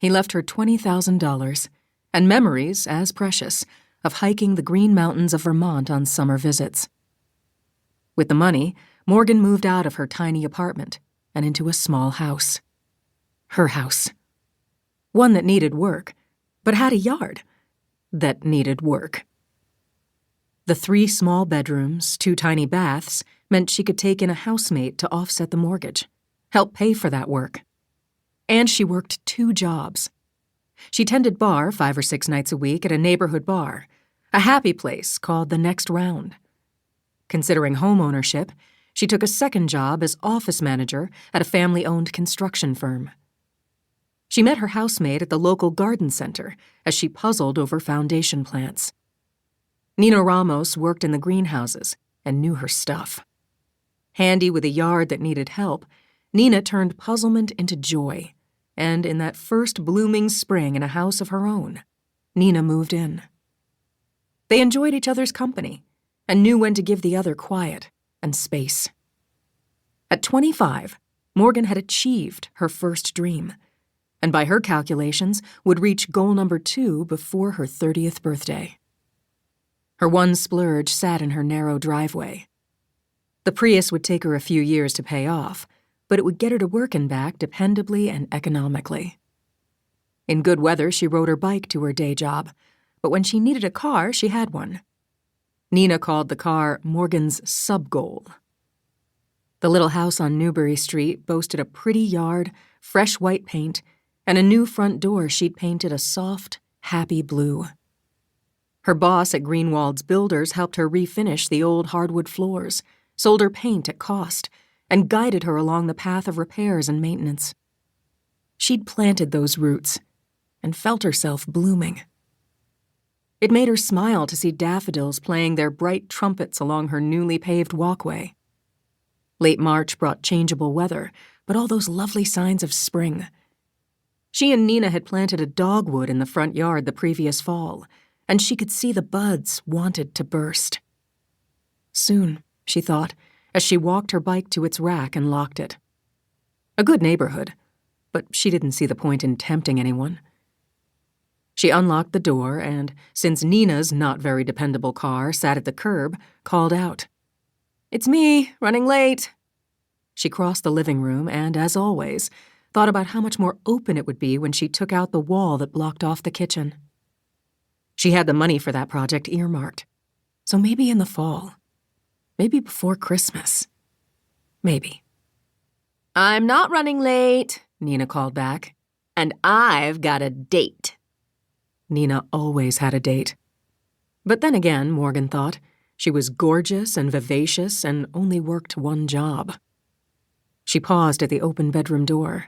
He left her $20,000 and memories as precious of hiking the Green Mountains of Vermont on summer visits. With the money, Morgan moved out of her tiny apartment and into a small house. Her house. One that needed work, but had a yard that needed work. The 3 small bedrooms, 2 tiny baths meant she could take in a housemate to offset the mortgage, help pay for that work. And she worked 2 jobs. She tended bar 5 or 6 nights a week at a neighborhood bar, a happy place called The Next Round. Considering home ownership, she took a second job as office manager at a family-owned construction firm. She met her housemate at the local garden center as she puzzled over foundation plants. Nina Ramos worked in the greenhouses and knew her stuff. Handy with a yard that needed help, Nina turned puzzlement into joy, and in that first blooming spring in a house of her own, Nina moved in. They enjoyed each other's company and knew when to give the other quiet and space. At 25, Morgan had achieved her first dream, and by her calculations would reach goal number 2 before her 30th birthday. Her one splurge sat in her narrow driveway. The Prius would take her a few years to pay off, but it would get her to work and back dependably and economically. In good weather, she rode her bike to her day job, but when she needed a car, she had one. Nina called the car Morgan's sub-goal. The little house on Newbury Street boasted a pretty yard, fresh white paint, and a new front door she'd painted a soft, happy blue. Her boss at Greenwald's Builders helped her refinish the old hardwood floors, sold her paint at cost, and guided her along the path of repairs and maintenance. She'd planted those roots and felt herself blooming. It made her smile to see daffodils playing their bright trumpets along her newly paved walkway. Late March brought changeable weather, but all those lovely signs of spring. She and Nina had planted a dogwood in the front yard the previous fall, and she could see the buds wanted to burst. Soon, she thought, as she walked her bike to its rack and locked it. A good neighborhood, but she didn't see the point in tempting anyone. She unlocked the door and, since Nina's not very dependable car sat at the curb, called out, "It's me, running late." She crossed the living room and, as always, thought about how much more open it would be when she took out the wall that blocked off the kitchen. She had the money for that project earmarked, so maybe in the fall. Maybe before Christmas. Maybe. "I'm not running late," Nina called back. "And I've got a date." Nina always had a date. But then again, Morgan thought, she was gorgeous and vivacious and only worked one job. She paused at the open bedroom door.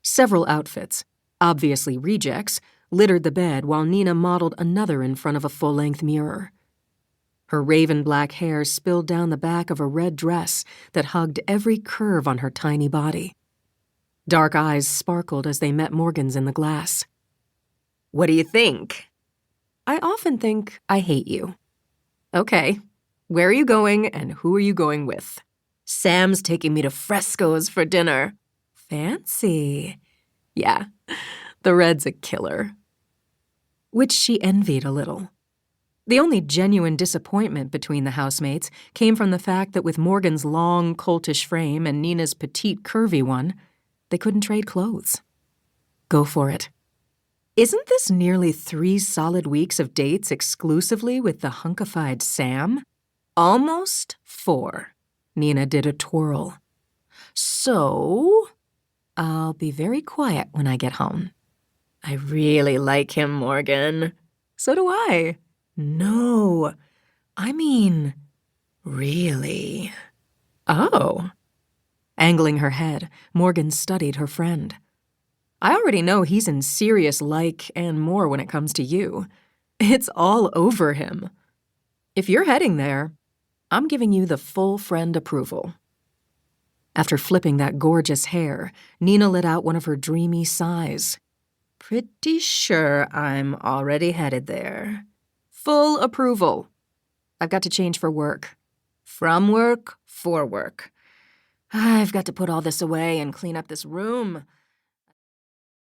Several outfits, obviously rejects, littered the bed while Nina modeled another in front of a full-length mirror. Her raven black hair spilled down the back of a red dress that hugged every curve on her tiny body. Dark eyes sparkled as they met Morgan's in the glass. "What do you think?" "I often think I hate you." "Okay. Where are you going and who are you going with?" "Sam's taking me to Fresco's for dinner." "Fancy." "Yeah, the red's a killer." Which she envied a little. The only genuine disappointment between the housemates came from the fact that with Morgan's long, coltish frame and Nina's petite, curvy one, they couldn't trade clothes. Go for it. Isn't this nearly 3 solid weeks of dates exclusively with the hunkified Sam? Almost 4. Nina did a twirl. So, I'll be very quiet when I get home. I really like him, Morgan. So do I. No, I mean, really. Oh. Angling her head, Morgan studied her friend. I already know he's in serious like and more when it comes to you. It's all over him. If you're heading there, I'm giving you the full friend approval. After flipping that gorgeous hair, Nina let out one of her dreamy sighs. Pretty sure I'm already headed there. Full approval. I've got to change for work. From work, for work. I've got to put all this away and clean up this room.